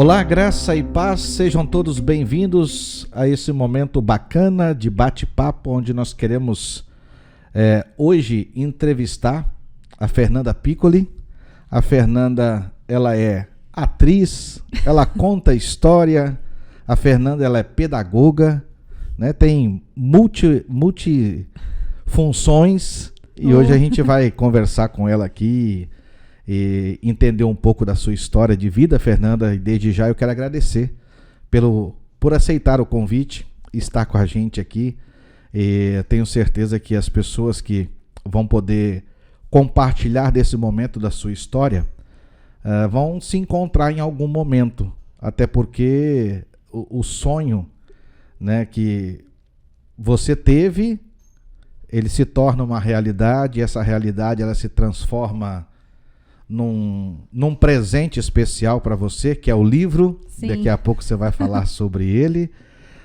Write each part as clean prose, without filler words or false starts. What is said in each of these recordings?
Olá, graça e paz, sejam todos bem-vindos a esse momento bacana de bate-papo, onde nós queremos hoje entrevistar a Fernanda Piccoli. A Fernanda, ela é atriz, ela conta história, a Fernanda ela é pedagoga, né? Tem multifunções e hoje a gente vai conversar com ela aqui e entender um pouco da sua história de vida, Fernanda, e desde já eu quero agradecer por aceitar o convite, estar com a gente aqui. E tenho certeza que as pessoas que vão poder compartilhar desse momento da sua história vão se encontrar em algum momento, até porque o sonho, né, que você teve, ele se torna uma realidade, e essa realidade ela se transforma num presente especial para você, que é o livro. Sim. Daqui a pouco você vai falar sobre ele,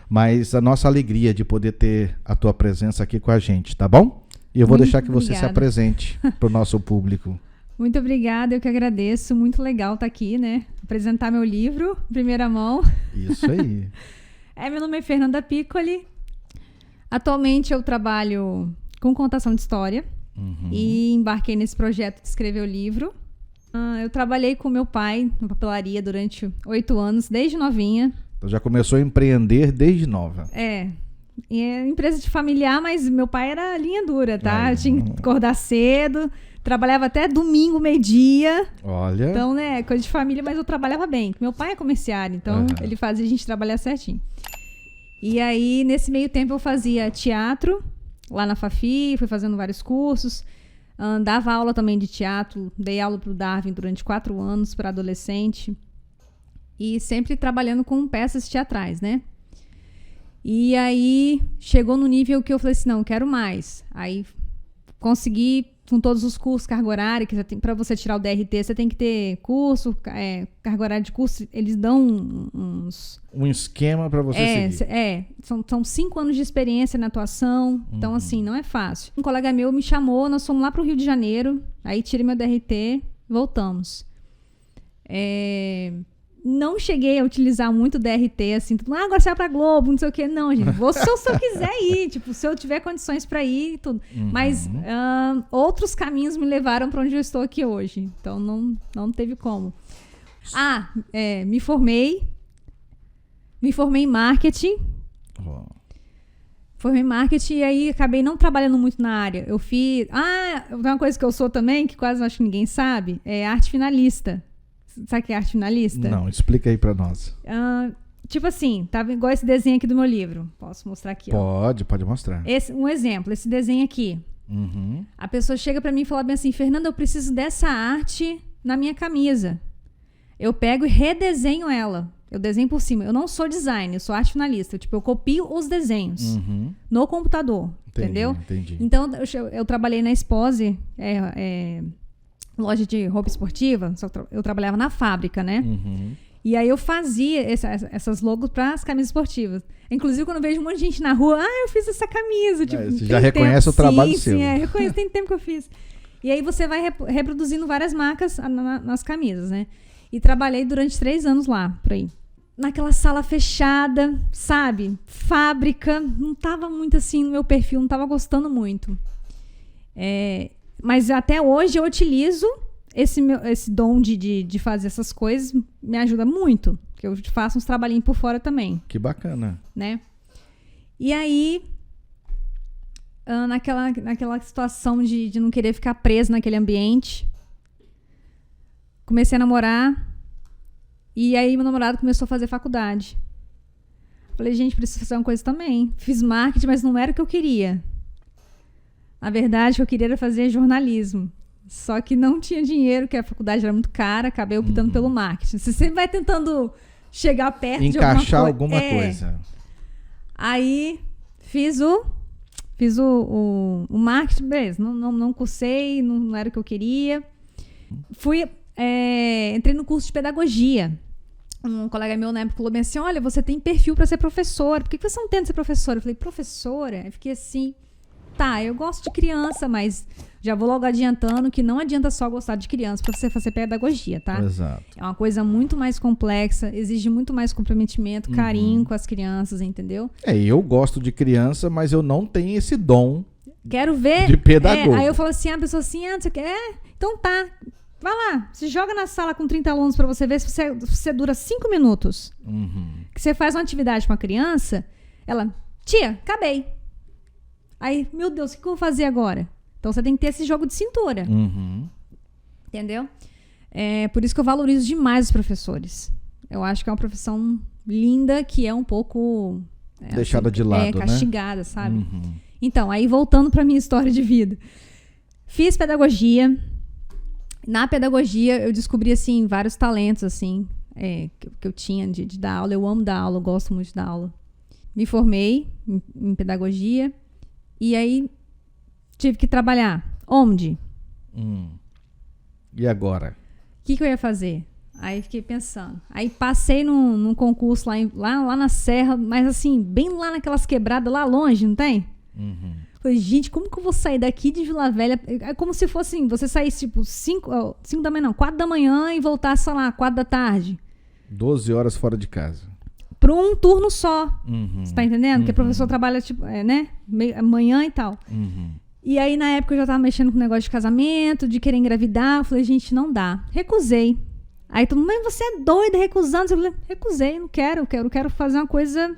mas a nossa alegria de poder ter a tua presença aqui com a gente, tá bom? E eu vou deixar que você se apresente para o nosso público. Muito obrigada, eu que agradeço, muito legal estar aqui, né? Apresentar meu livro, em primeira mão. Isso aí. Meu nome é Fernanda Piccoli. Atualmente eu trabalho com contação de história e embarquei nesse projeto de escrever o livro. Eu trabalhei com meu pai na papelaria durante 8 anos, desde novinha. Então já começou a empreender desde nova. É empresa de familiar, mas meu pai era linha dura, tá? Eu tinha que acordar cedo, trabalhava até domingo, meio-dia. Olha. Então, né, coisa de família, mas eu trabalhava bem. Meu pai é comerciário, então ele fazia a gente trabalhar certinho. E aí, nesse meio tempo, eu fazia teatro lá na Fafi, fui fazendo vários cursos. Dava aula também de teatro, dei aula pro Darwin durante 4 anos para adolescente e sempre trabalhando com peças teatrais, né? E aí chegou no nível que eu falei assim, não, quero mais. Aí consegui, com todos os cursos, carga horária, que para você tirar o DRT você tem que ter curso, carga horária de curso, eles dão um esquema para você seguir. São 5 anos de experiência na atuação, então assim, não é fácil. Um colega meu me chamou, nós fomos lá pro Rio de Janeiro, aí tirei meu DRT, voltamos. Não cheguei a utilizar muito o DRT, assim, agora você vai pra Globo, não sei o quê. Não, gente, vou se eu quiser ir, tipo, se eu tiver condições para ir, tudo. Mas outros caminhos me levaram para onde eu estou aqui hoje, então não teve como. Me formei em marketing. Formei em marketing e aí acabei não trabalhando muito na área. Eu fiz... uma coisa que eu sou também, que quase acho que ninguém sabe, é arte finalista. Sabe o que é arte finalista? Não, explica aí pra nós. Tipo assim, tava igual esse desenho aqui do meu livro. Posso mostrar aqui? Pode mostrar. Um exemplo, esse desenho aqui. A pessoa chega pra mim e fala bem assim, Fernanda, eu preciso dessa arte na minha camisa. Eu pego e redesenho ela. Eu desenho por cima. Eu não sou designer, eu sou arte finalista. Eu copio os desenhos no computador. Entendeu? Entendi. Então, eu trabalhei na Expose, loja de roupa esportiva, eu trabalhava na fábrica, né? E aí eu fazia essas logos para as camisas esportivas. Inclusive, quando eu vejo um monte de gente na rua, eu fiz essa camisa. Tipo, você já reconhece o trabalho seu. Sim, reconheço, tem tempo que eu fiz. E aí você vai reproduzindo várias marcas nas camisas, né? E trabalhei durante 3 anos lá, por aí. Naquela sala fechada, sabe? Fábrica, não tava muito assim no meu perfil, não tava gostando muito. Mas até hoje eu utilizo esse dom de fazer essas coisas, me ajuda muito. Porque eu faço uns trabalhinhos por fora também. Que bacana. Né? E aí, naquela situação de não querer ficar preso naquele ambiente, comecei a namorar. E aí meu namorado começou a fazer faculdade. Falei, gente, preciso fazer uma coisa também. Fiz marketing, mas não era o que eu queria. Na verdade, o que eu queria era fazer jornalismo. Só que não tinha dinheiro, porque a faculdade era muito cara, acabei optando pelo marketing. Você sempre vai tentando chegar perto encaixar de alguma coisa. Aí fiz o marketing, beleza, não cursei, não era o que eu queria. Entrei no curso de pedagogia. Um colega meu na época falou bem assim, olha, você tem perfil para ser professora, por que você não tenta ser professora? Eu falei, professora? Eu fiquei assim, Tá, eu gosto de criança, mas já vou logo adiantando que não adianta só gostar de criança para você fazer pedagogia, tá? Exato. É uma coisa muito mais complexa, exige muito mais comprometimento, carinho com as crianças, entendeu? Eu gosto de criança, mas eu não tenho esse dom Quero ver. de pedagogo. Aí eu falo assim, a pessoa assim, não sei o que. Então tá. Vai lá, se joga na sala com 30 alunos pra você ver se você dura 5 minutos. Que você faz uma atividade com a criança, ela, tia, acabei. Aí, meu Deus, o que eu vou fazer agora? Então você tem que ter esse jogo de cintura. Entendeu? Por isso que eu valorizo demais os professores. Eu acho que é uma profissão linda que é um pouco... deixada de lado, castigada, né? sabe? Então, aí voltando pra minha história de vida. Fiz pedagogia. Na pedagogia, eu descobri, assim, vários talentos, assim, que eu tinha de dar aula. Eu amo dar aula, eu gosto muito de dar aula. Me formei em pedagogia. E aí, tive que trabalhar. Onde? E agora? O que eu ia fazer? Aí fiquei pensando. Aí passei num concurso lá na Serra, mas assim, bem lá naquelas quebradas, lá longe, não tem? Falei, gente, como que eu vou sair daqui de Vila Velha? É como se fosse assim, você saísse tipo 5 da manhã, não, 4 da manhã e voltasse, sei lá, 4 da tarde. 12 horas fora de casa. Para um turno só. Você tá entendendo? Porque o professor trabalha, tipo, né? Manhã e tal. E aí, na época, eu já tava mexendo com negócio de casamento, de querer engravidar. Eu falei, gente, não dá. Recusei. Aí todo mundo, mas você é doida recusando? Eu falei, recusei, não quero. Eu quero fazer uma coisa...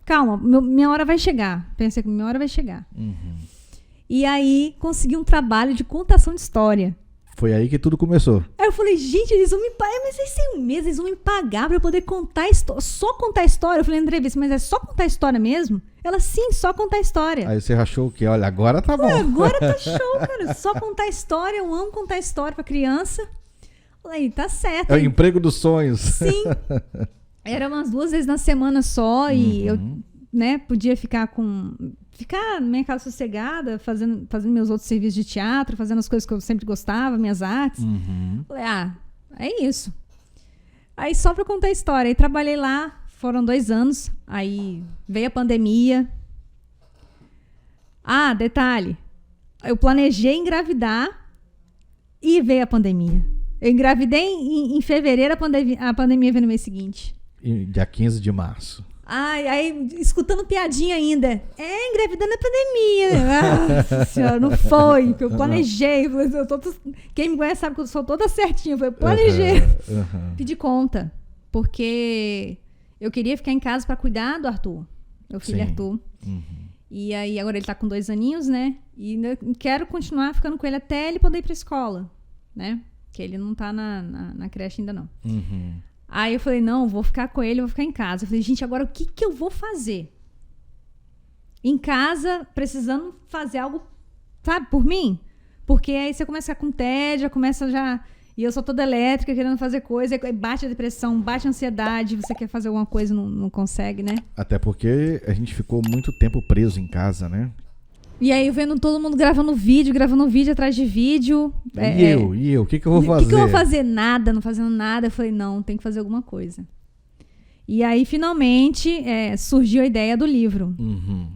Calma, minha hora vai chegar. Pensei que minha hora vai chegar. E aí, consegui um trabalho de contação de história. Foi aí que tudo começou. Aí eu falei, gente, eles vão me pagar, mas esse é um mês, eles vão me pagar pra eu poder contar a história, só contar a história. Eu falei, entrevista, mas é só contar a história mesmo? Ela, sim, só contar a história. Aí você achou o quê? Olha, agora tá bom. Agora tá show, cara, só contar a história, eu amo contar a história pra criança. Falei, tá certo. É o emprego dos sonhos. Sim. Era umas 2 vezes na semana só e eu, né, podia ficar na minha casa sossegada, fazendo meus outros serviços de teatro, fazendo as coisas que eu sempre gostava, minhas artes. Falei, é isso. Aí só pra contar a história. Aí trabalhei lá, foram 2 anos, aí veio a pandemia. Detalhe, eu planejei engravidar e veio a pandemia. Eu engravidei em fevereiro, a pandemia veio no mês seguinte. Dia 15 de março. Aí, escutando piadinha ainda. Engravidando na pandemia. Senhora, não foi. Eu planejei. Quem me conhece sabe que eu sou toda certinha. Eu planejei. Pedi conta. Porque eu queria ficar em casa para cuidar do Arthur. Meu filho Arthur. E aí, agora ele tá com 2 aninhos, né? E eu quero continuar ficando com ele até ele poder ir pra escola, né? Que ele não tá na creche ainda, não. Aí eu falei, não, vou ficar com ele, vou ficar em casa. Eu falei, gente, agora o que eu vou fazer? Em casa, precisando fazer algo, sabe, por mim? Porque aí você começa com tédio, começa já... E eu sou toda elétrica, querendo fazer coisa, aí bate a depressão, bate a ansiedade, você quer fazer alguma coisa, não consegue, né? Até porque a gente ficou muito tempo preso em casa, né? E aí, vendo todo mundo gravando vídeo atrás de vídeo. E eu? O que eu vou fazer? O que eu vou fazer? Nada, não fazendo nada. Eu falei, não, tem que fazer alguma coisa. E aí, finalmente, surgiu a ideia do livro.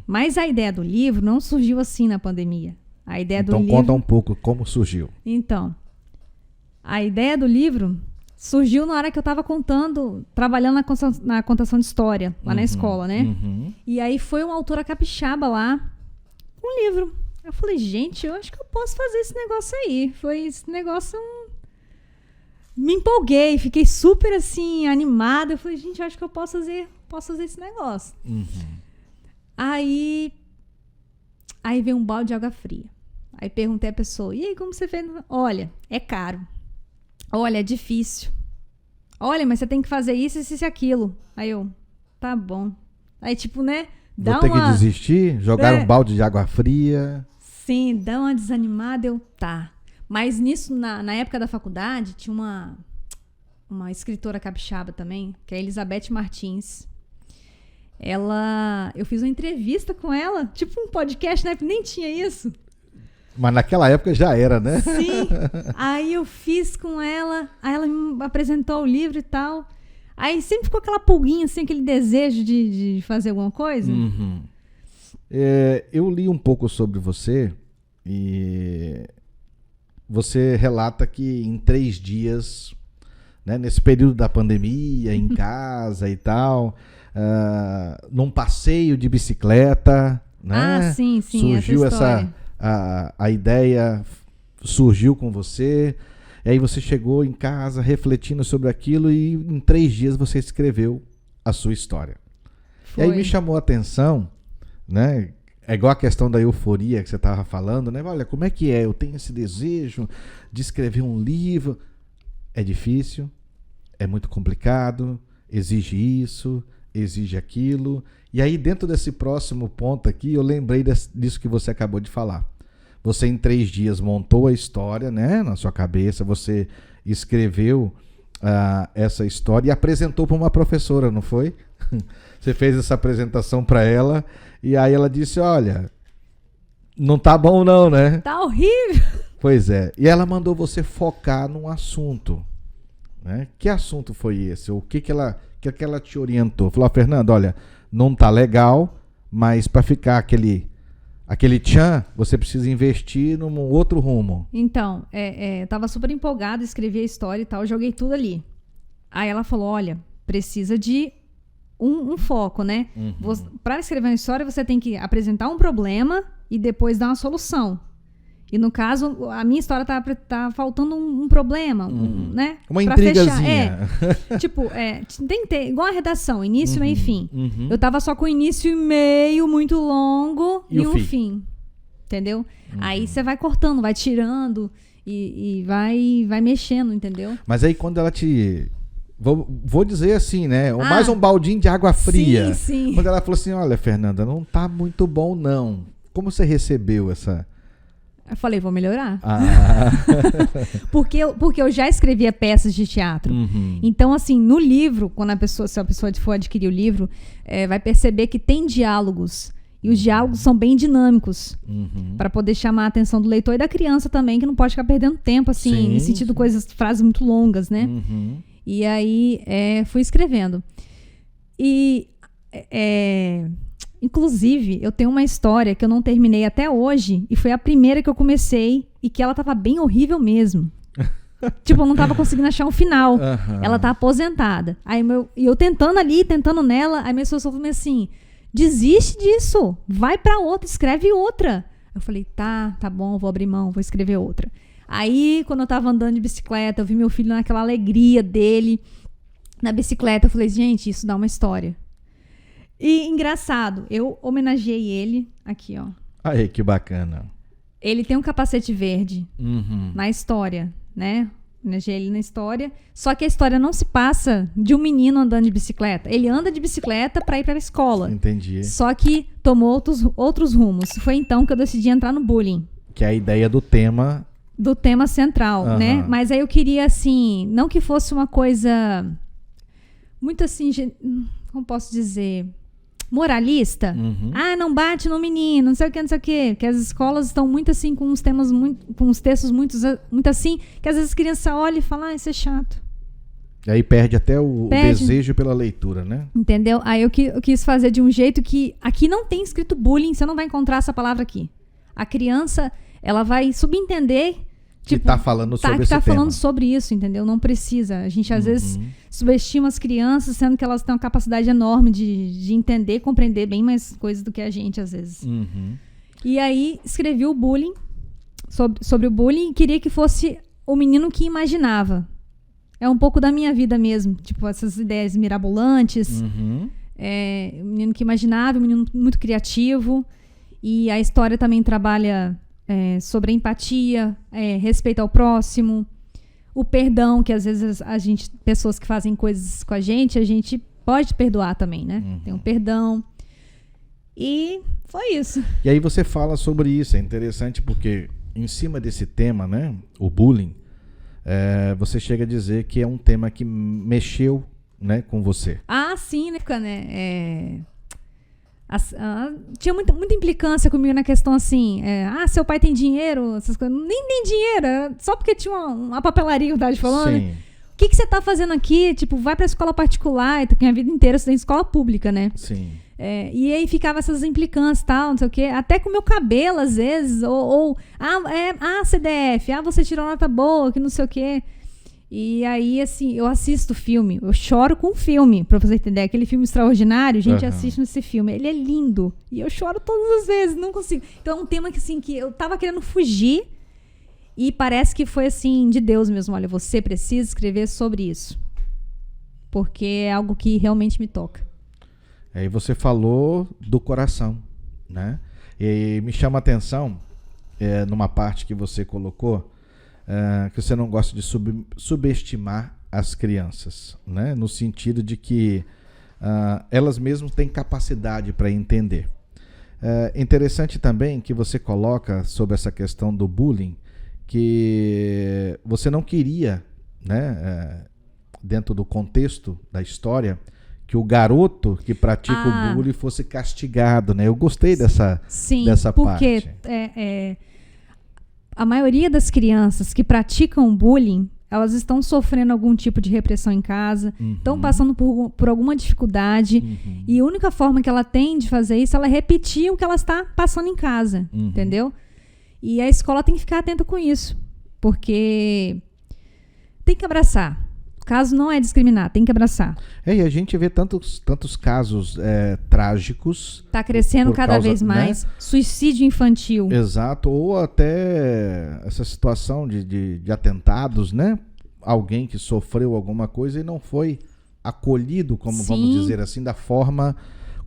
Mas a ideia do livro não surgiu assim na pandemia. A ideia do livro... Então, conta um pouco como surgiu. Então, a ideia do livro surgiu na hora que eu estava trabalhando na contação de história, lá na escola, né? E aí, foi uma autora capixaba lá, um livro. Eu falei, gente, eu acho que eu posso fazer esse negócio aí. Foi esse negócio... Me empolguei, fiquei super, assim, animada. Eu falei, gente, eu acho que eu posso fazer esse negócio. Aí veio um balde de água fria. Aí perguntei à pessoa, e aí, como você fez? Olha, é caro. Olha, é difícil. Olha, mas você tem que fazer isso, isso e aquilo. Aí eu, tá bom. Aí, tipo, né... Vou ter que desistir? Jogar um balde de água fria? Sim, dá uma desanimada, eu tá. Mas nisso, na época da faculdade, tinha uma escritora capixaba também, que é a Elizabeth Martins. Eu fiz uma entrevista com ela, tipo um podcast, né? Nem tinha isso. Mas naquela época já era, né? Sim. Aí eu fiz com ela, aí ela me apresentou o livro e tal. Aí sempre ficou aquela pulguinha, assim, aquele desejo de fazer alguma coisa. Eu li um pouco sobre você e você relata que em 3 dias, né, nesse período da pandemia, em casa e tal, num passeio de bicicleta, né? Sim, surgiu a ideia surgiu com você, e aí você chegou em casa refletindo sobre aquilo e em 3 dias você escreveu a sua história. Foi. E aí me chamou a atenção, né? É igual a questão da euforia que você estava falando, né? Olha, como é que é? Eu tenho esse desejo de escrever um livro. É difícil, é muito complicado, exige isso, exige aquilo. E aí, dentro desse próximo ponto aqui, eu lembrei disso que você acabou de falar. Você, em 3 dias, montou a história, né? Na sua cabeça, você escreveu essa história e apresentou para uma professora, não foi? Você fez essa apresentação para ela e aí ela disse, olha, não tá bom não, né? Tá horrível. Pois é. E ela mandou você focar num assunto, né? Que assunto foi esse? O que ela te orientou? Falou, Fernanda, olha, não tá legal, mas para ficar aquele tchan, você precisa investir num outro rumo. Então, eu tava super empolgada, escrevi a história e tal, joguei tudo ali. Aí ela falou, olha, precisa de um foco, né? Para escrever uma história, você tem que apresentar um problema e depois dar uma solução. E no caso, a minha história tá faltando um problema, né? Uma pra intrigazinha. Fechar. Tipo, tem que ter, igual a redação, início, meio e fim. Eu tava só com início e meio muito longo e um fim. Entendeu? Aí você vai cortando, vai tirando e vai mexendo, entendeu? Mas aí quando ela te... Vou dizer assim, né? Mais um baldinho de água fria. Sim. Quando ela falou assim, olha, Fernanda, não tá muito bom, não. Como você recebeu essa... Eu falei, vou melhorar. Porque eu já escrevia peças de teatro. Então, assim, no livro, se a pessoa for adquirir o livro, vai perceber que tem diálogos. E os diálogos são bem dinâmicos. Para poder chamar a atenção do leitor e da criança também, que não pode ficar perdendo tempo, assim, no sentido frases muito longas, né? E aí, fui escrevendo. E, inclusive, eu tenho uma história que eu não terminei até hoje, e foi a primeira que eu comecei, e que ela tava bem horrível mesmo. Tipo, eu não tava conseguindo achar um final. Ela tá aposentada. Aí eu tentando ali, tentando nela, aí minha pessoa falou assim, desiste disso, vai pra outra, escreve outra. Eu falei, tá bom, vou abrir mão, vou escrever outra. Aí, quando eu tava andando de bicicleta, eu vi meu filho naquela alegria dele na bicicleta. Eu falei, gente, isso dá uma história. E, engraçado, eu homenageei ele aqui, ó. Aí, que bacana. Ele tem um capacete verde na história, né? Homenageei ele na história. Só que a história não se passa de um menino andando de bicicleta. Ele anda de bicicleta pra ir pra escola. Entendi. Só que tomou outros rumos. Foi então que eu decidi entrar no bullying. Que é a ideia do tema... Do tema central, né? Mas aí eu queria, assim, não que fosse uma coisa muito assim, como posso dizer, moralista. Não bate no menino, não sei o que, não sei o que. Porque as escolas estão muito assim, com uns temas com uns textos muito assim, que às vezes as crianças olham e falam, isso é chato. E aí perde até o desejo pela leitura, né? Entendeu? Aí eu quis fazer de um jeito que aqui não tem escrito bullying, você não vai encontrar essa palavra aqui. A criança, ela vai subentender que tá falando sobre esse tema. Falando sobre isso, entendeu? Não precisa. A gente, às vezes, subestima as crianças, sendo que elas têm uma capacidade enorme de entender, compreender bem mais coisas do que a gente, às vezes. E aí, escrevi o bullying, sobre o bullying, e queria que fosse o menino que imaginava. É um pouco da minha vida mesmo. Tipo, essas ideias mirabolantes. O menino que imaginava, o menino muito criativo. E a história também trabalha... sobre a empatia, respeito ao próximo, o perdão, que às vezes pessoas que fazem coisas com a gente pode perdoar também, né? Tem um perdão. E foi isso. E aí você fala sobre isso, é interessante porque em cima desse tema, né, o bullying, você chega a dizer que é um tema que mexeu, né, com você. Sim, né? Tinha muita implicância comigo na questão assim, seu pai tem dinheiro, essas coisas. Nem tem dinheiro, só porque tinha uma papelaria, eu tava te falando. Sim. que você tá fazendo aqui? Tipo, vai pra escola particular. E minha vida inteira eu estudei em escola pública, né? Sim. E aí ficava essas implicâncias e tal, não sei o quê. Até com o meu cabelo, às vezes. CDF. Você tirou nota boa, que não sei o quê. E aí, assim, eu assisto filme. Eu choro com o filme, pra você entender. Aquele filme extraordinário, a gente assiste nesse filme. Ele é lindo. E eu choro todas as vezes, não consigo. Então é um tema que, assim, que eu tava querendo fugir. E parece que foi, assim, de Deus mesmo. Olha, você precisa escrever sobre isso. Porque é algo que realmente me toca. Aí você falou do coração, né? E me chama a atenção, numa parte que você colocou, que você não gosta de subestimar as crianças, né? No sentido de que elas mesmas têm capacidade para entender. Interessante também que você coloca sobre essa questão do bullying, que você não queria, né, dentro do contexto da história, que o garoto que pratica o bullying fosse castigado, né? Eu gostei dessa porque, parte. A maioria das crianças que praticam bullying, elas estão sofrendo algum tipo de repressão em casa, estão passando por alguma dificuldade, e a única forma que ela tem de fazer isso, ela é repetir o que ela está passando em casa, entendeu? E a escola tem que ficar atenta com isso, porque tem que abraçar. O caso não é discriminar, tem que abraçar. E a gente vê tantos casos trágicos. Está crescendo cada vez mais. Né? Suicídio infantil. Exato. Ou até essa situação de atentados, né? Alguém que sofreu alguma coisa e não foi acolhido, como vamos dizer assim, da forma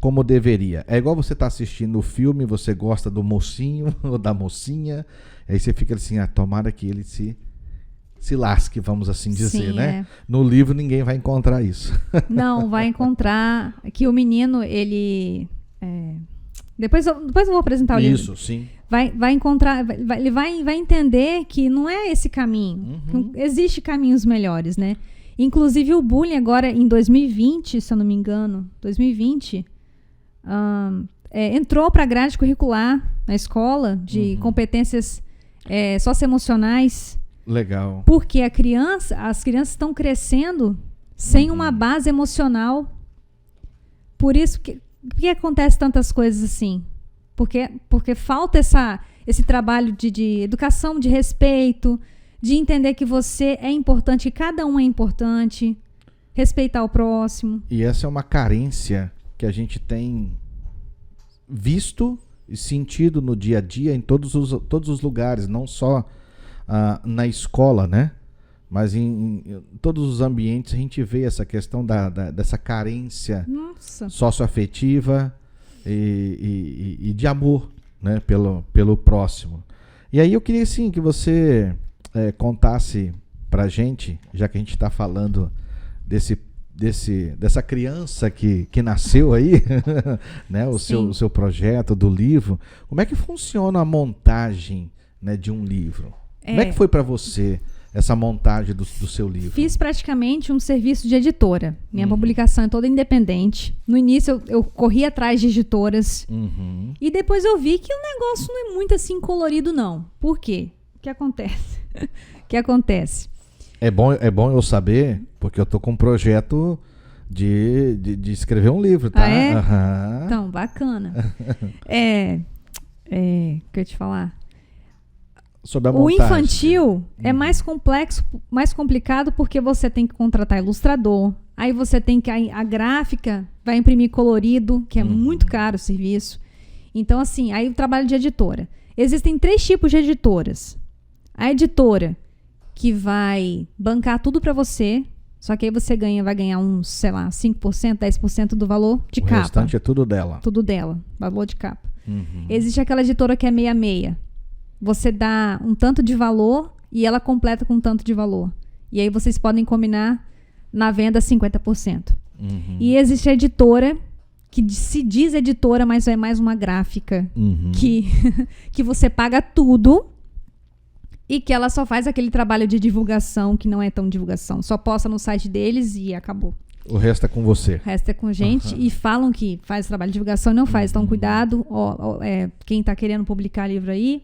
como deveria. É igual você tá assistindo o filme, você gosta do mocinho ou da mocinha, aí você fica assim, tomara que ele se lasque, vamos assim dizer, né? No livro ninguém vai encontrar isso. Não, vai encontrar que o menino, ele... Depois eu vou apresentar o livro. Isso, sim. Vai encontrar, ele vai entender que não é esse caminho. Existem caminhos melhores, né? Inclusive o bullying agora em 2020, se eu não me engano, 2020, entrou para a grade curricular na escola de competências socioemocionais. Legal. Porque as crianças estão crescendo sem uma base emocional. Por isso que acontece tantas coisas assim. Porque falta esse trabalho de educação, de respeito, de entender que você é importante, que cada um é importante, respeitar o próximo. E essa é uma carência que a gente tem visto e sentido no dia a dia em todos os lugares, não só na escola, né? Mas em todos os ambientes a gente vê essa questão dessa carência socioafetiva e de amor, né? Pelo próximo. E aí eu queria assim que você contasse pra gente, já que a gente está falando dessa criança que nasceu aí, né? O seu projeto do livro, como é que funciona a montagem, né, de um livro? Como é que foi para você essa montagem do seu livro? Fiz praticamente um serviço de editora. Minha publicação é toda independente. No início eu corri atrás de editoras. E depois eu vi que o negócio não é muito assim colorido, não. Por quê? O que acontece? É bom eu saber, porque eu tô com um projeto de escrever um livro, tá? Então, bacana. Que eu ia te falar. Sobre a montagem. O infantil é mais complexo, mais complicado, porque você tem que contratar ilustrador. Aí você tem que... A gráfica vai imprimir colorido, que é muito caro o serviço. Então, assim, aí o trabalho de editora. Existem 3 tipos de editoras. A editora que vai bancar tudo para você, só que aí você vai ganhar uns, 5%, 10% do valor de capa. O restante é tudo dela. Tudo dela, valor de capa. Existe aquela editora que é meia-meia. Você dá um tanto de valor e ela completa com um tanto de valor. E aí vocês podem combinar na venda 50%. E existe a editora que se diz editora, mas é mais uma gráfica que você paga tudo e que ela só faz aquele trabalho de divulgação que não é tão divulgação. Só posta no site deles e acabou. O resto é com você. O resto é com gente. E falam que faz trabalho de divulgação e não faz. Então, cuidado. Quem está querendo publicar livro aí,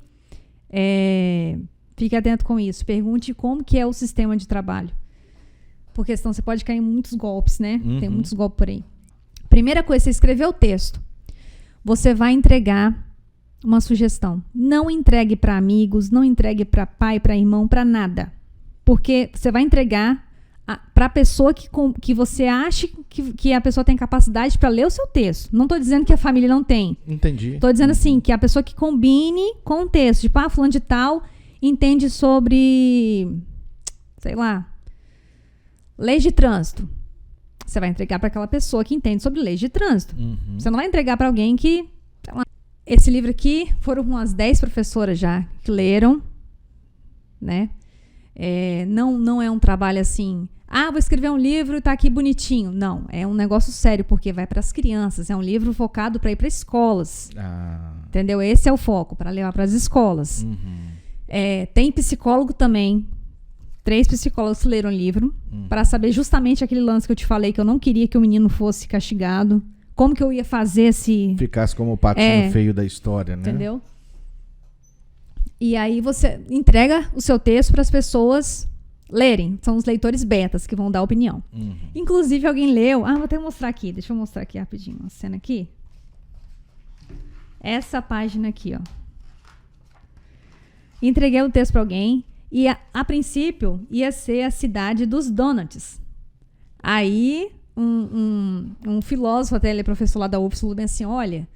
fique atento com isso. Pergunte como que é o sistema de trabalho. Porque senão você pode cair em muitos golpes, né? Tem muitos golpes por aí. Primeira coisa, você escreveu o texto. Você vai entregar uma sugestão. Não entregue para amigos, não entregue para pai, para irmão, para nada. Porque você vai entregar para a pessoa que você acha que a pessoa tem capacidade para ler o seu texto. Não estou dizendo que a família não tem. Entendi. Estou dizendo assim, que a pessoa que combine com o texto. Tipo, fulano de tal entende sobre, sei lá, leis de trânsito. Você vai entregar para aquela pessoa que entende sobre leis de trânsito. Você não vai entregar para alguém que, sei lá. Esse livro aqui, foram umas 10 professoras já que leram, né? Não é um trabalho assim, vou escrever um livro e tá aqui bonitinho. Não, é um negócio sério, porque vai para as crianças. É um livro focado para ir para escolas. Entendeu? Esse é o foco, para levar para as escolas. Tem psicólogo também. 3 psicólogos leram o livro para saber justamente aquele lance que eu te falei, que eu não queria que o menino fosse castigado. Como que eu ia fazer se... Ficasse como o patinho feio da história, né? Entendeu? E aí você entrega o seu texto para as pessoas lerem. São os leitores betas que vão dar opinião. Inclusive, alguém leu... vou até mostrar aqui. Deixa eu mostrar aqui rapidinho uma cena aqui. Essa página aqui, ó. Entreguei o texto para alguém e, a princípio, ia ser a cidade dos donuts. Aí... Um filósofo, até ele é professor lá da UFS, falou bem assim, olha,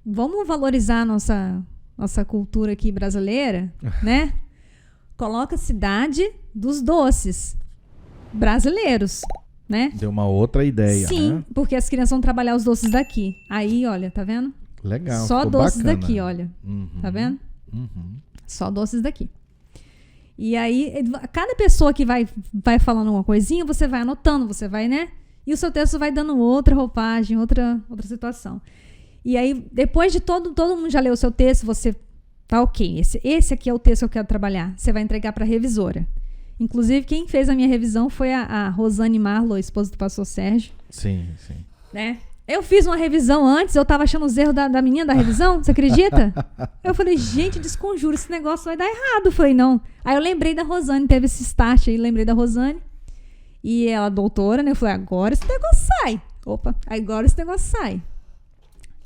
vamos valorizar nossa cultura aqui brasileira, né? Coloca a cidade dos doces brasileiros, né? Deu uma outra ideia, sim, né? Porque as crianças vão trabalhar os doces daqui. Aí, olha, tá vendo? Legal, só doces bacana. daqui, olha. Tá vendo? Só doces daqui. E aí, cada pessoa que vai falando uma coisinha, você vai anotando, você vai, né? E o seu texto vai dando outra roupagem, outra situação. E aí, depois de todo mundo já leu o seu texto, você tá ok. Esse aqui é o texto que eu quero trabalhar. Você vai entregar para a revisora. Inclusive, quem fez a minha revisão foi a Rosane Marlow, esposa do pastor Sérgio. Sim. Né? Eu fiz uma revisão antes, eu tava achando os erros da menina da revisão, você acredita? Eu falei, gente, desconjuro, esse negócio vai dar errado. Eu falei, não. Aí eu lembrei da Rosane, teve esse start aí, lembrei da Rosane. E ela, doutora, né? Eu falei, agora esse negócio sai. Agora esse negócio sai.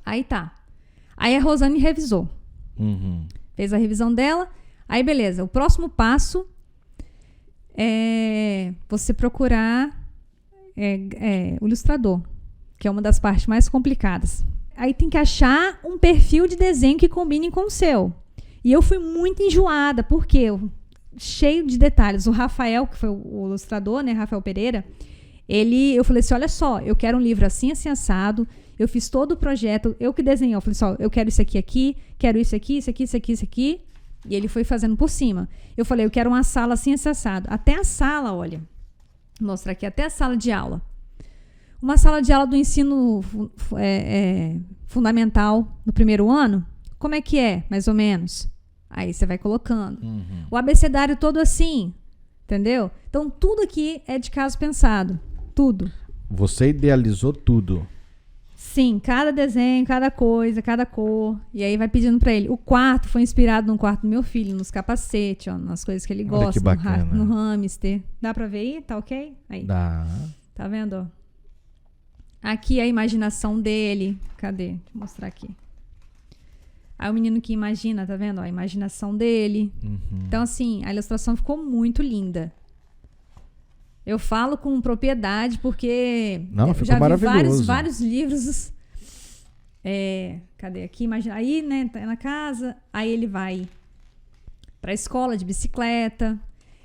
Aí tá. Aí a Rosane revisou. Fez a revisão dela. Aí beleza, o próximo passo é você procurar o ilustrador, que é uma das partes mais complicadas. Aí tem que achar um perfil de desenho que combine com o seu. E eu fui muito enjoada, porque cheio de detalhes. O Rafael, que foi o ilustrador, né, Rafael Pereira, eu falei assim, olha só, eu quero um livro assim, assim, assado. Eu fiz todo o projeto, eu que desenhei. Eu falei assim, eu quero isso aqui, quero isso aqui, isso aqui, isso aqui, isso aqui. E ele foi fazendo por cima. Eu falei, eu quero uma sala assim, assim, assado. Até a sala, olha, vou mostrar aqui, até a sala de aula. Uma sala de aula do ensino fundamental no primeiro ano, como é que é, mais ou menos? Aí você vai colocando. O abecedário todo assim, entendeu? Então, tudo aqui é de caso pensado. Tudo. Você idealizou tudo. Sim, cada desenho, cada coisa, cada cor. E aí vai pedindo pra ele. O quarto foi inspirado no quarto do meu filho, nos capacetes, ó, nas coisas que ele gosta. Que bacana. No hamster. Dá pra ver aí? Tá ok? Aí. Dá. Tá vendo, ó? Aqui a imaginação dele. Cadê? Deixa eu mostrar aqui. Aí o menino que imagina, tá vendo? A imaginação dele. Então, assim, a ilustração ficou muito linda. Eu falo com propriedade porque ficou já vi maravilhoso. vários livros. Cadê aqui? Imagina, aí, né, tá na casa, aí ele vai pra escola de bicicleta.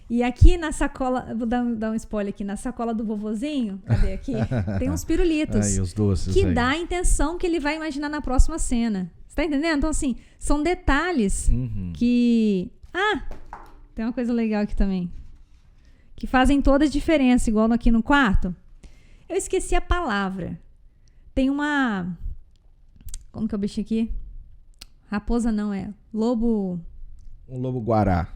E aqui na sacola, vou dar um spoiler aqui, na sacola do vovozinho, cadê aqui? Tem uns pirulitos. Aí, os doces que aí. dá a intenção que ele vai imaginar na próxima cena. Você tá entendendo? Então, assim, são detalhes que... tem uma coisa legal aqui também. Que fazem toda a diferença, igual aqui no quarto. Eu esqueci a palavra. Tem uma... Como que é o bicho aqui? Raposa não, lobo... Um lobo-guará.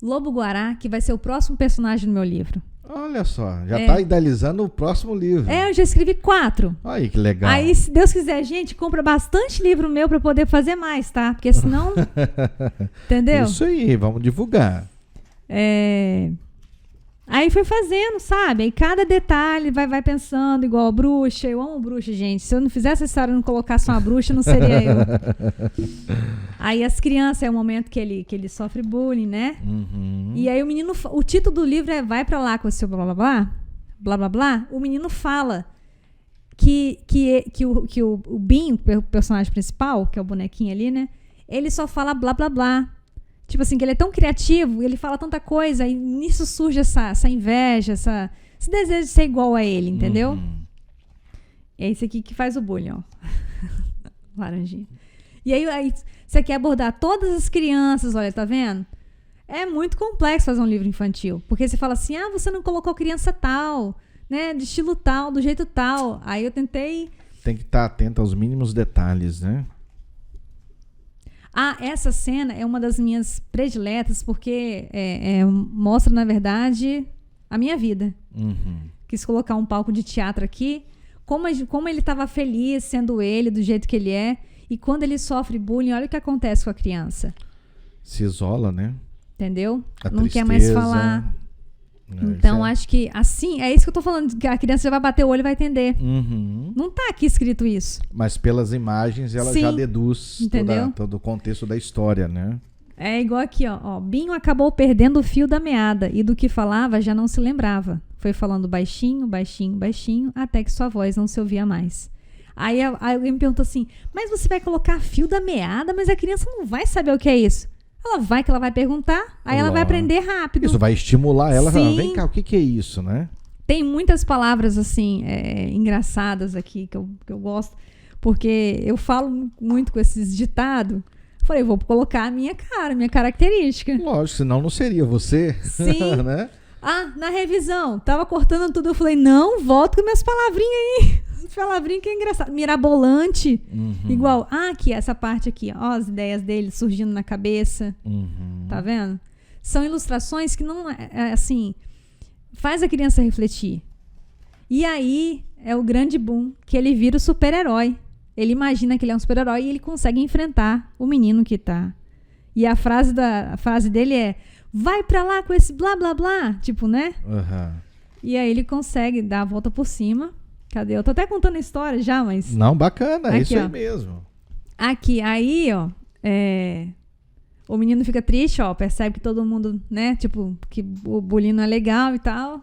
Lobo-guará, que vai ser o próximo personagem do meu livro. Olha só, já tá idealizando o próximo livro. Eu já escrevi 4. Aí, que legal. Aí, se Deus quiser, gente, compra bastante livro meu pra poder fazer mais, tá? Porque senão... Entendeu? Isso aí, vamos divulgar. Aí foi fazendo, sabe? Aí cada detalhe vai pensando, igual a bruxa. Eu amo bruxa, gente. Se eu não fizesse essa história e não colocasse uma bruxa, não seria eu. Aí as crianças, é o momento que ele sofre bullying, né? E aí o título do livro é Vai Pra Lá com o seu blá blá blá, blá blá blá. O menino fala que o Binho, o personagem principal, que é o bonequinho ali, né? Ele só fala blá blá blá. Tipo assim, que ele é tão criativo, ele fala tanta coisa, e nisso surge essa inveja, esse desejo de ser igual a ele, entendeu? É esse aqui que faz o bullying, ó. Laranjinha. E aí você quer abordar todas as crianças, olha, tá vendo? É muito complexo fazer um livro infantil. Porque você fala assim, você não colocou criança tal, né? De estilo tal, do jeito tal. Aí eu tentei... Tem que estar atento aos mínimos detalhes, né? Essa cena é uma das minhas prediletas, porque mostra, na verdade, a minha vida. Quis colocar um palco de teatro aqui, como ele estava feliz sendo ele, do jeito que ele é, e quando ele sofre bullying, olha o que acontece com a criança. Se isola, né? Entendeu? Não tristeza, quer mais falar. Então, acho que assim, é isso que eu tô falando, que a criança já vai bater o olho e vai entender. Não tá aqui escrito isso. Mas pelas imagens ela já deduz todo o contexto da história, né? É igual aqui, ó. Binho acabou perdendo o fio da meada e do que falava já não se lembrava. Foi falando baixinho, baixinho, baixinho, até que sua voz não se ouvia mais. Aí alguém me perguntou assim, mas você vai colocar fio da meada, mas a criança não vai saber o que é isso. Ela vai perguntar, aí ela vai aprender rápido. Isso vai estimular ela. Sim. Vem cá, o que é isso, né? Tem muitas palavras, assim, engraçadas aqui que eu gosto, porque eu falo muito com esses ditados. Falei, vou colocar a minha cara, minha característica. Lógico, senão não seria você. Sim. Né? Na revisão, tava cortando tudo, eu falei, não, volto com minhas palavrinhas aí. Palavrinha que é engraçado. Mirabolante. Igual, aqui, essa parte aqui, ó, as ideias dele surgindo na cabeça. Tá vendo? São ilustrações que não assim, faz a criança refletir. E aí é o grande boom, que ele vira o super-herói. Ele imagina que ele é um super-herói e ele consegue enfrentar o menino que tá. E a frase dele é, vai pra lá com esse blá blá blá, tipo, né? E aí ele consegue dar a volta por cima. Cadê? Eu tô até contando a história já, mas... Não, bacana, é isso aí ó. mesmo. Aqui, aí, ó, o menino fica triste, ó, percebe que todo mundo, né, tipo, que o bullying não é legal e tal.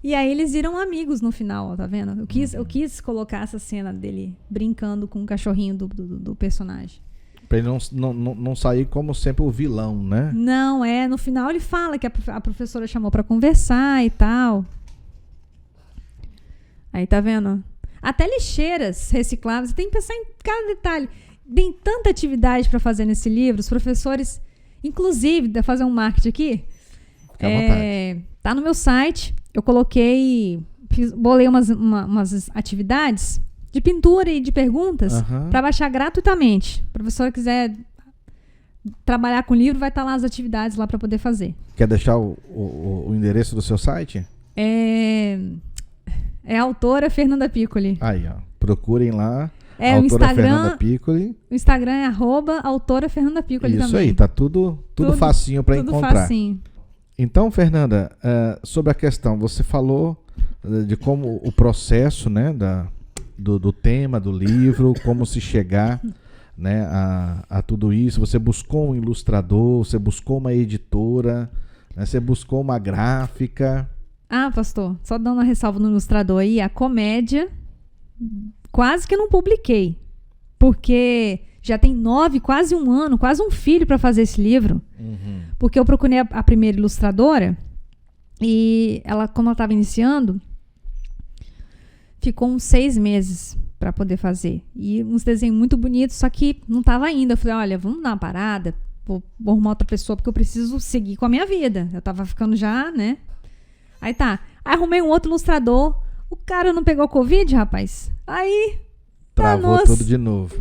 E aí eles viram amigos no final, ó, tá vendo? Eu quis colocar essa cena dele brincando com o cachorrinho do personagem. Pra ele não sair como sempre o vilão, né? Não, no final ele fala que a professora chamou pra conversar e tal. Aí tá vendo? Até lixeiras recicláveis. Tem que pensar em cada detalhe. Tem tanta atividade para fazer nesse livro. Os professores, inclusive, de fazer um marketing aqui. Fica à vontade. Tá no meu site. Eu coloquei, bolei umas atividades de pintura e de perguntas para baixar gratuitamente. Se a professora quiser trabalhar com o livro, vai estar lá as atividades lá para poder fazer. Quer deixar o endereço do seu site? É a autora Fernanda Piccoli. Aí, ó. Procurem lá. O Instagram. Fernanda Piccoli. O Instagram é @autora Fernanda Piccoli também. Isso aí, tá tudo facinho para encontrar. Tudo facinho. Então, Fernanda, sobre a questão, você falou de como o processo, né, do tema do livro, como se chegar, né, a tudo isso. Você buscou um ilustrador, você buscou uma editora, né, você buscou uma gráfica. Pastor, só dando uma ressalva no ilustrador aí, a comédia quase que não publiquei, porque já tem 9, quase um ano, quase um filho para fazer esse livro, porque eu procurei a primeira ilustradora e ela, como ela estava iniciando, ficou uns 6 meses para poder fazer, e uns desenhos muito bonitos, só que não estava ainda. Eu falei, olha, vamos dar uma parada, vou arrumar outra pessoa, porque eu preciso seguir com a minha vida, eu estava ficando já, né? Aí tá. Aí arrumei um outro ilustrador. O cara não pegou Covid, rapaz. Aí... Travou tudo de novo.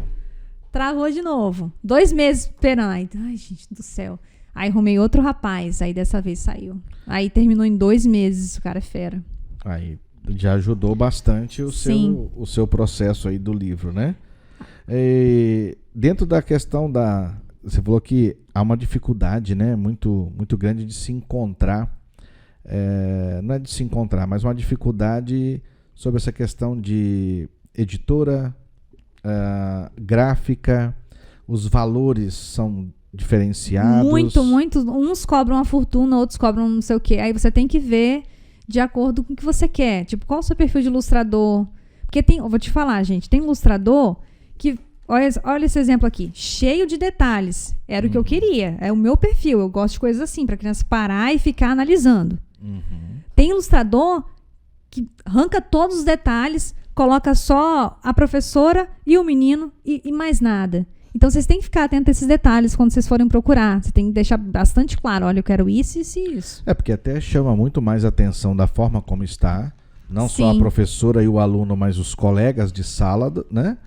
Travou de novo. 2 meses esperando. Ai, gente do céu. Aí arrumei outro rapaz. Aí dessa vez saiu. Aí terminou em 2 meses. O cara é fera. Aí já ajudou bastante o seu processo aí do livro, né? Dentro da questão você falou que há uma dificuldade, né? Muito, muito grande de se encontrar não é de se encontrar, mas uma dificuldade sobre essa questão de editora, gráfica, os valores são diferenciados. Muito. Uns cobram uma fortuna, outros cobram não sei o quê. Aí você tem que ver de acordo com o que você quer. Tipo, qual o seu perfil de ilustrador? Porque eu vou te falar, gente, tem ilustrador que, olha esse exemplo aqui, cheio de detalhes. Era o que eu queria, é o meu perfil. Eu gosto de coisas assim, pra criança parar e ficar analisando. Tem ilustrador que arranca todos os detalhes, coloca só a professora e o menino e mais nada. Então, vocês têm que ficar atentos a esses detalhes quando vocês forem procurar. Você tem que deixar bastante claro, olha, eu quero isso, isso e isso. Porque até chama muito mais atenção da forma como está, não só a professora e o aluno, mas os colegas de sala, né?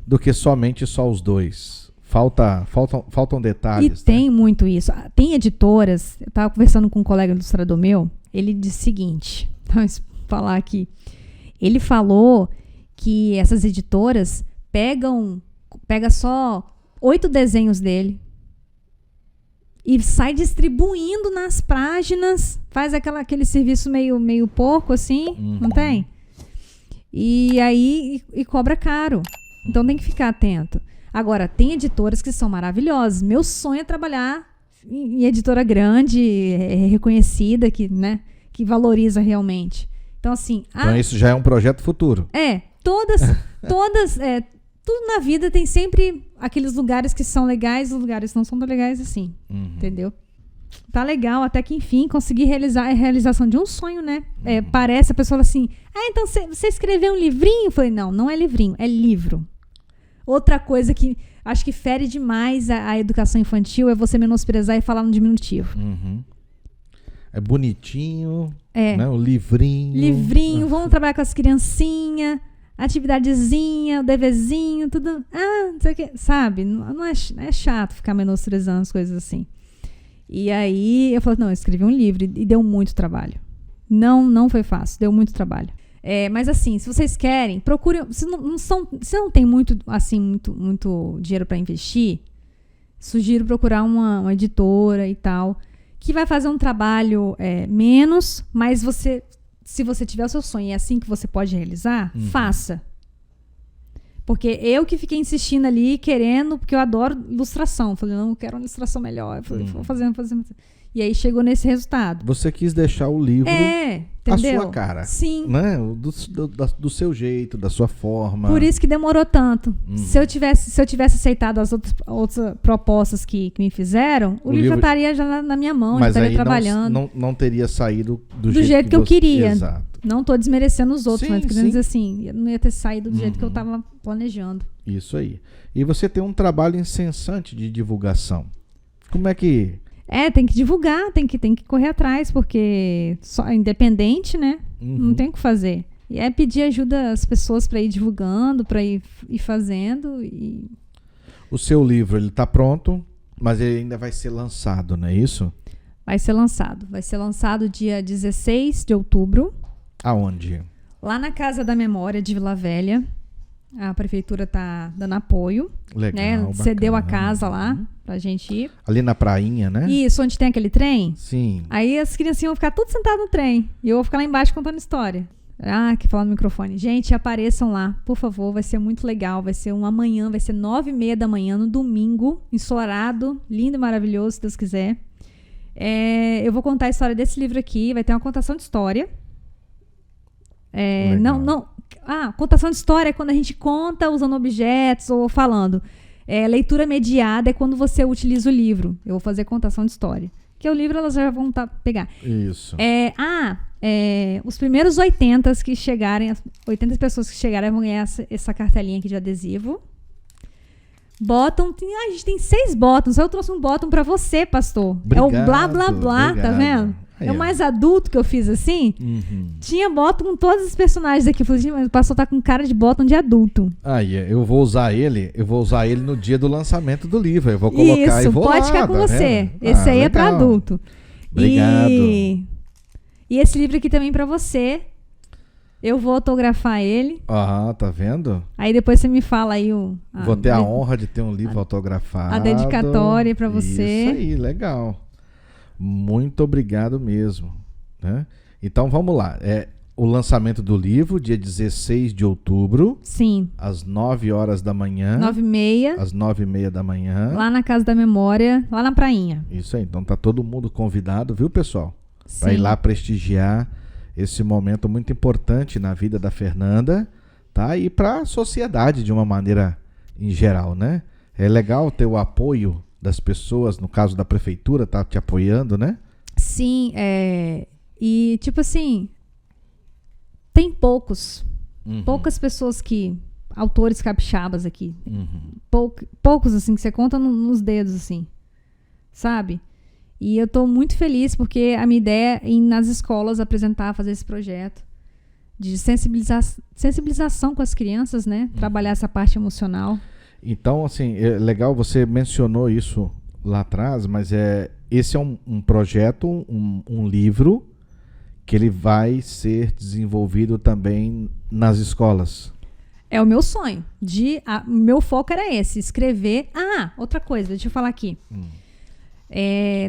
Do que somente só os dois. Faltam detalhes. E tem muito isso. Tem editoras, eu estava conversando com um colega ilustrador meu, ele disse o seguinte, vamos falar aqui. Ele falou que essas editoras pega só 8 desenhos dele e sai distribuindo nas páginas, faz aquele serviço meio porco assim, não tem? E aí cobra caro. Então tem que ficar atento. Agora, tem editoras que são maravilhosas. Meu sonho é trabalhar em editora grande, reconhecida, que valoriza realmente. Então, assim... Então isso já é um projeto futuro. Todas tudo na vida tem sempre aqueles lugares que são legais e os lugares que não são tão legais assim. Entendeu? Tá legal, até que enfim consegui realizar a realização de um sonho, né? Parece, a pessoa fala assim, então você escreveu um livrinho? Eu falei, não é livrinho, é livro. Outra coisa que acho que fere demais a educação infantil é você menosprezar e falar no diminutivo. É bonitinho, né? O livrinho. Vamos trabalhar com as criancinhas, atividadezinha, o deverzinho, tudo. Não sei o que, sabe? Não é chato ficar menosprezando as coisas assim. E aí eu falei, não, eu escrevi um livro e deu muito trabalho. Não foi fácil, deu muito trabalho. Mas assim, se vocês querem, procurem. Se não tem muito dinheiro para investir, sugiro procurar uma editora e tal, que vai fazer um trabalho menos, mas se você tiver o seu sonho e é assim que você pode realizar, faça. Porque eu que fiquei insistindo ali, querendo, porque eu adoro ilustração. Falei, não, eu quero uma ilustração melhor. Eu falei, vou fazer. E aí chegou nesse resultado. Você quis deixar o livro a sua cara. Sim. Né? Do seu jeito, da sua forma. Por isso que demorou tanto. Se eu tivesse aceitado as outras propostas que me fizeram, o livro estaria já na minha mão, já estaria trabalhando. Não teria saído do jeito que eu queria. Exato. Não estou desmerecendo os outros, mas querendo dizer assim, eu não ia ter saído do jeito que eu estava planejando. Isso aí. E você tem um trabalho incessante de divulgação. Como é que... tem que divulgar, tem que correr atrás, porque só independente, né? Não tem o que fazer. E pedir ajuda às pessoas para ir divulgando, para ir fazendo. O seu livro, ele está pronto, mas ele ainda vai ser lançado, não é isso? Vai ser lançado. Vai ser lançado dia 16 de outubro. Aonde? Lá na Casa da Memória de Vila Velha. A prefeitura tá dando apoio. Legal, né? Cedeu a casa lá pra gente ir. Ali na prainha, né? Isso, onde tem aquele trem. Sim. Aí as criancinhas vão ficar tudo sentadas no trem. E eu vou ficar lá embaixo contando história. Que falar no microfone. Gente, apareçam lá, por favor. Vai ser muito legal. Vai ser vai ser 9h30 da manhã, no domingo. Ensolarado, lindo e maravilhoso, se Deus quiser. Eu vou contar a história desse livro aqui. Vai ter uma contação de história. Contação de história é quando a gente conta usando objetos ou falando. Leitura mediada é quando você utiliza o livro. Eu vou fazer contação de história. Que o livro elas já vão pegar. Isso. Os primeiros 80 que chegarem, as 80 pessoas que chegarem vão ganhar essa cartelinha aqui de adesivo. A gente tem 6 botões. Eu trouxe um botão pra você, pastor. Obrigado, é o blá, blá, blá, obrigado. Tá vendo? É o mais adulto que eu fiz assim. Tinha botão com todos os personagens aqui. Eu falei, gente, mas o pastor tá com cara de botão de adulto. Eu vou usar ele no dia do lançamento do livro. Eu vou colocar e vou pode ficar com você. Esse aí legal. É pra adulto. Obrigado. E esse livro aqui também pra você. Eu vou autografar ele. Tá vendo? Aí depois você me fala aí vou ter a honra de ter um livro autografado. A dedicatória pra você. Isso aí, legal. Muito obrigado mesmo. né? Então vamos lá. O lançamento do livro, dia 16 de outubro. Sim. Às 9 horas da manhã. 9h30. Às 9h30 da manhã. Lá na Casa da Memória, lá na prainha. Isso aí. Então tá todo mundo convidado, viu, pessoal? Sim. Para ir lá prestigiar esse momento muito importante na vida da Fernanda, tá? E para a sociedade de uma maneira em geral, né? É legal ter o apoio das pessoas, no caso da prefeitura, tá te apoiando, né? Sim, e tipo assim, tem poucas pessoas autores capixabas aqui. Poucos, assim, que você conta nos dedos, assim, sabe? E eu tô muito feliz porque a minha ideia é ir nas escolas apresentar, fazer esse projeto de sensibilização com as crianças, né? Trabalhar essa parte emocional. Então, assim, é legal, você mencionou isso lá atrás, mas esse é um projeto, um livro que ele vai ser desenvolvido também nas escolas. É o meu sonho. Meu foco era esse, escrever. Outra coisa, deixa eu falar aqui.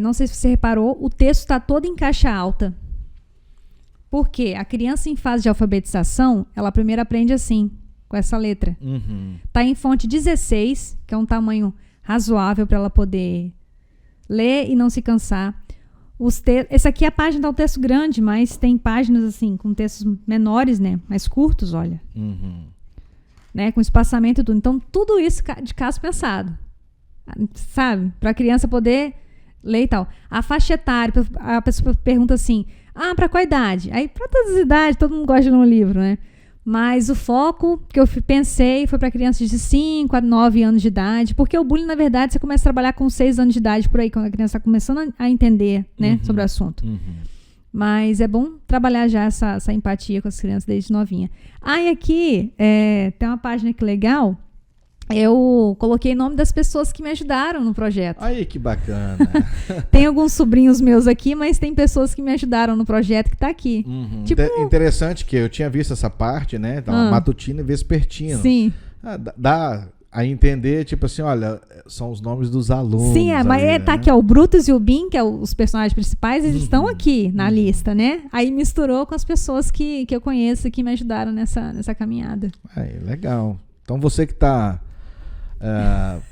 Não sei se você reparou, o texto está todo em caixa alta. Por quê? A criança em fase de alfabetização, ela primeiro aprende assim, com essa letra. Tá em fonte 16, que é um tamanho razoável para ela poder ler e não se cansar. Esse aqui é a página, tá um texto grande, mas tem páginas assim, com textos menores, né? Mais curtos, olha. Né? Com espaçamento e tudo. Então, tudo isso de caso pensado. Sabe? Para a criança poder ler e tal. A faixa etária, a pessoa pergunta assim, para qual idade? Aí, para todas as idades, todo mundo gosta de ler um livro, né? Mas o foco que eu pensei foi para crianças de 5 a 9 anos de idade, porque o bullying, na verdade, você começa a trabalhar com 6 anos de idade, por aí, quando a criança está começando a entender, né, sobre o assunto. Mas é bom trabalhar já essa empatia com as crianças desde novinha. E aqui tem uma página aqui legal. Eu coloquei o nome das pessoas que me ajudaram no projeto. Aí, que bacana. Tem alguns sobrinhos meus aqui, mas tem pessoas que me ajudaram no projeto que tá aqui. Tipo, interessante que eu tinha visto essa parte, né? Da matutino e vespertino. Sim. Dá a entender, tipo assim, olha, são os nomes dos alunos. Sim, mas ali, tá né? aqui, o Brutus e o Bin, que é os personagens principais, eles estão aqui na lista, né? Aí misturou com as pessoas que eu conheço que me ajudaram nessa caminhada. Legal. Então você que está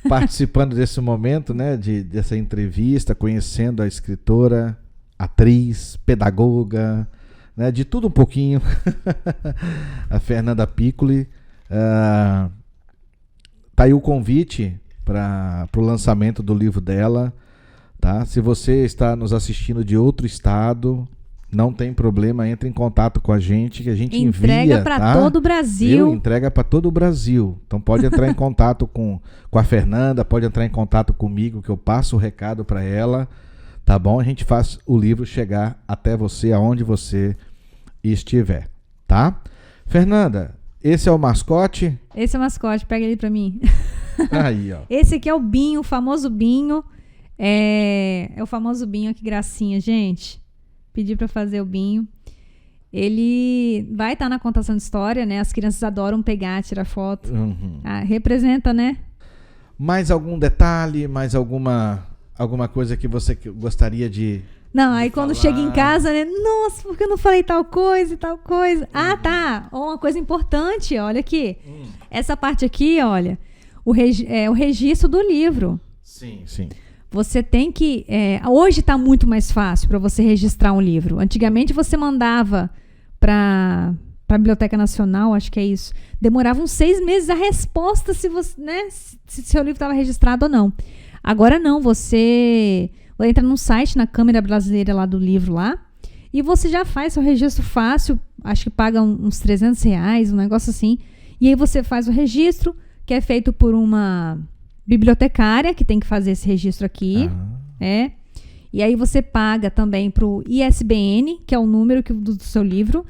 participando desse momento, né, dessa entrevista, conhecendo a escritora, atriz, pedagoga, né, de tudo um pouquinho, a Fernanda Piccoli, tá aí o convite para o lançamento do livro dela, tá? Se você está nos assistindo de outro estado, não tem problema, entre em contato com a gente, que a gente entrega para todo o Brasil. Entrega para todo o Brasil. Então pode entrar em contato com a Fernanda, pode entrar em contato comigo, que eu passo o recado para ela, tá bom? A gente faz o livro chegar até você, aonde você estiver, tá? Fernanda, esse é o mascote? Esse é o mascote, pega ele para mim. Aí, ó. Esse aqui é o Binho, o famoso Binho. É o famoso Binho, que gracinha, gente. Pedi para fazer o Binho. Ele vai estar na contação de história, né? As crianças adoram pegar, tirar foto. Representa, né? Mais algum detalhe, mais alguma coisa que você gostaria de... Não, aí quando chega em casa, né? Nossa, por que eu não falei tal coisa e tal coisa? Tá. Uma coisa importante, olha aqui. Essa parte aqui, olha. O registro do livro. Sim. Você tem que... hoje está muito mais fácil para você registrar um livro. Antigamente você mandava para a Biblioteca Nacional, acho que é isso. Demorava uns 6 meses a resposta se seu livro estava registrado ou não. Agora não, você entra no site, na Câmara Brasileira lá do livro lá, e você já faz seu registro fácil, acho que paga uns R$300, um negócio assim. E aí você faz o registro, que é feito por uma... bibliotecária que tem que fazer esse registro aqui, e aí você paga também para o ISBN, que é o número do seu livro,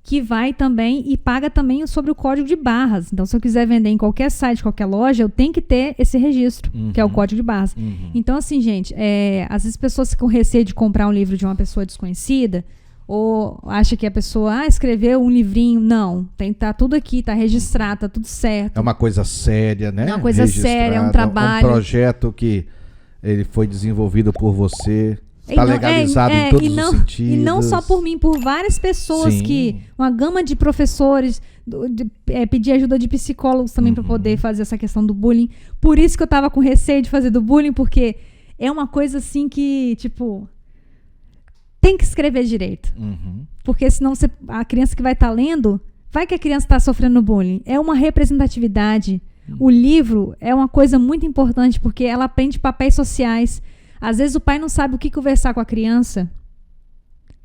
que vai também e paga também sobre o código de barras. Então, se eu quiser vender em qualquer site, qualquer loja, eu tenho que ter esse registro, que é o código de barras. Então, assim, gente, às vezes pessoas ficam com receio de comprar um livro de uma pessoa desconhecida, ou acha que a pessoa escreveu um livrinho. Não, tem que estar tudo aqui, tá registrado, tá tudo certo. É uma coisa séria, né? É uma coisa séria, é um trabalho. Um projeto que ele foi desenvolvido por você, Tá legalizado em todos os sentidos. E não só por mim, por várias pessoas. Sim. Uma gama de professores, pedir ajuda de psicólogos também para poder fazer essa questão do bullying. Por isso que eu tava com receio de fazer do bullying, porque é uma coisa assim que, tipo, tem que escrever direito. Porque senão a criança que vai estar lendo, vai que a criança está sofrendo bullying. É uma representatividade. O livro é uma coisa muito importante, porque ela aprende papéis sociais. Às vezes o pai não sabe o que conversar com a criança,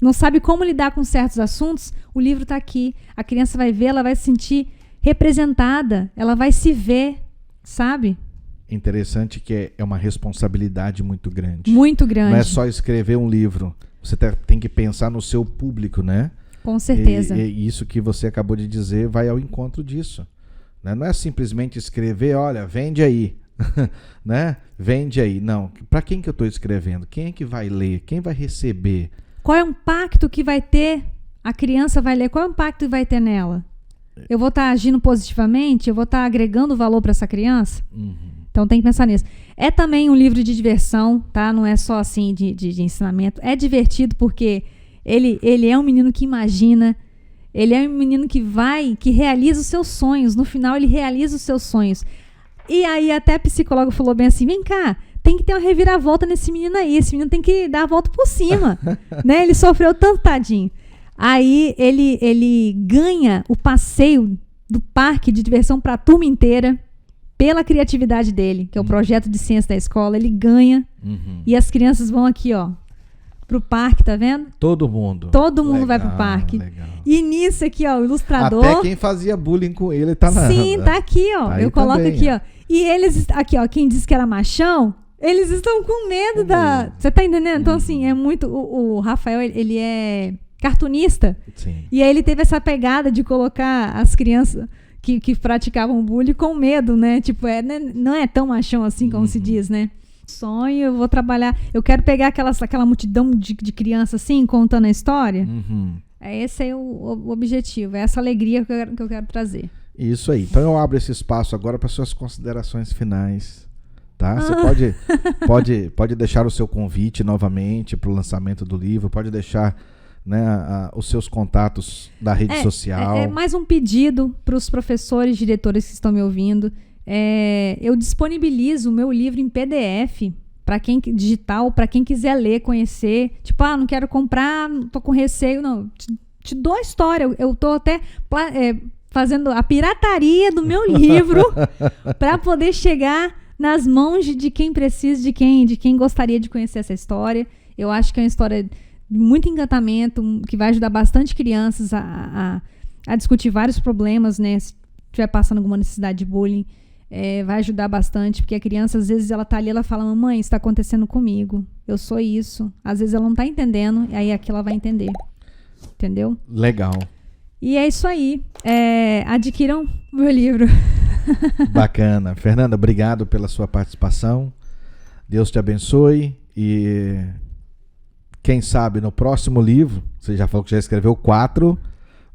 não sabe como lidar com certos assuntos, o livro está aqui. A criança vai ver, ela vai se sentir representada, ela vai se ver, sabe? Interessante que é uma responsabilidade muito grande. Muito grande. Não é só escrever um livro, você tem que pensar no seu público, né? Com certeza. E isso que você acabou de dizer vai ao encontro disso. Né? Não é simplesmente escrever, olha, vende aí. Né? Vende aí. Não. Para quem que eu estou escrevendo? Quem é que vai ler? Quem vai receber? Qual é o impacto que vai ter? A criança vai ler. Qual é o impacto que vai ter nela? Eu vou estar agindo positivamente? Eu vou estar agregando valor para essa criança? Então tem que pensar nisso. É também um livro de diversão, tá? Não é só assim de ensinamento. É divertido porque ele é um menino que imagina. Ele é um menino que realiza os seus sonhos. No final ele realiza os seus sonhos. E aí até a psicóloga falou bem assim, vem cá, tem que ter uma reviravolta nesse menino aí, esse menino tem que dar a volta por cima, né? Ele sofreu tanto, tadinho. Aí ele ganha o passeio do parque de diversão para a turma inteira, pela criatividade dele, que é o projeto de ciência da escola, ele ganha, e as crianças vão aqui, ó, pro parque, tá vendo? Todo mundo legal, vai pro parque. Legal. E nisso aqui, ó, o ilustrador... Até quem fazia bullying com ele tá na... Sim, tá aqui, ó. Tá, eu coloco também, aqui, ó. E eles, aqui, ó, quem disse que era machão, eles estão com medo da... Você tá entendendo? Então, assim, é muito... O Rafael, ele é cartunista. Sim. E aí ele teve essa pegada de colocar as crianças que praticavam bullying com medo, né? Tipo, não é tão machão assim como se diz, né? Sonho, eu vou trabalhar... Eu quero pegar aquela multidão de criança, assim, contando a história. Esse é o objetivo, é essa alegria que eu quero trazer. Isso aí. Então eu abro esse espaço agora para suas considerações finais, tá? Você pode deixar o seu convite novamente para o lançamento do livro, pode deixar, né, os seus contatos da rede social. É mais um pedido para os professores, diretores que estão me ouvindo. Eu disponibilizo o meu livro em PDF para quem digital, para quem quiser ler, conhecer. Tipo, não quero comprar, tô com receio, não. Te dou a história. Eu tô até fazendo a pirataria do meu livro para poder chegar nas mãos de quem precisa, de quem gostaria de conhecer essa história. Eu acho que é uma história de muito encantamento, que vai ajudar bastante crianças a discutir vários problemas, né? Se estiver passando alguma necessidade de bullying, vai ajudar bastante, porque a criança, às vezes, ela tá ali, ela fala, mamãe, isso tá acontecendo comigo, eu sou isso. Às vezes ela não tá entendendo, e aí aqui ela vai entender. Entendeu? Legal. E é isso aí. Adquiram o meu livro. Bacana. Fernanda, obrigado pela sua participação. Deus te abençoe. E quem sabe no próximo livro, você já falou que já escreveu 4,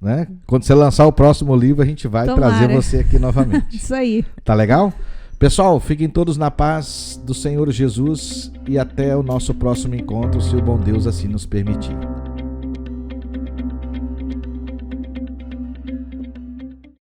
né? Quando você lançar o próximo livro, a gente vai trazer você aqui novamente. Isso aí. Tá legal? Pessoal, fiquem todos na paz do Senhor Jesus e até o nosso próximo encontro, se o bom Deus assim nos permitir.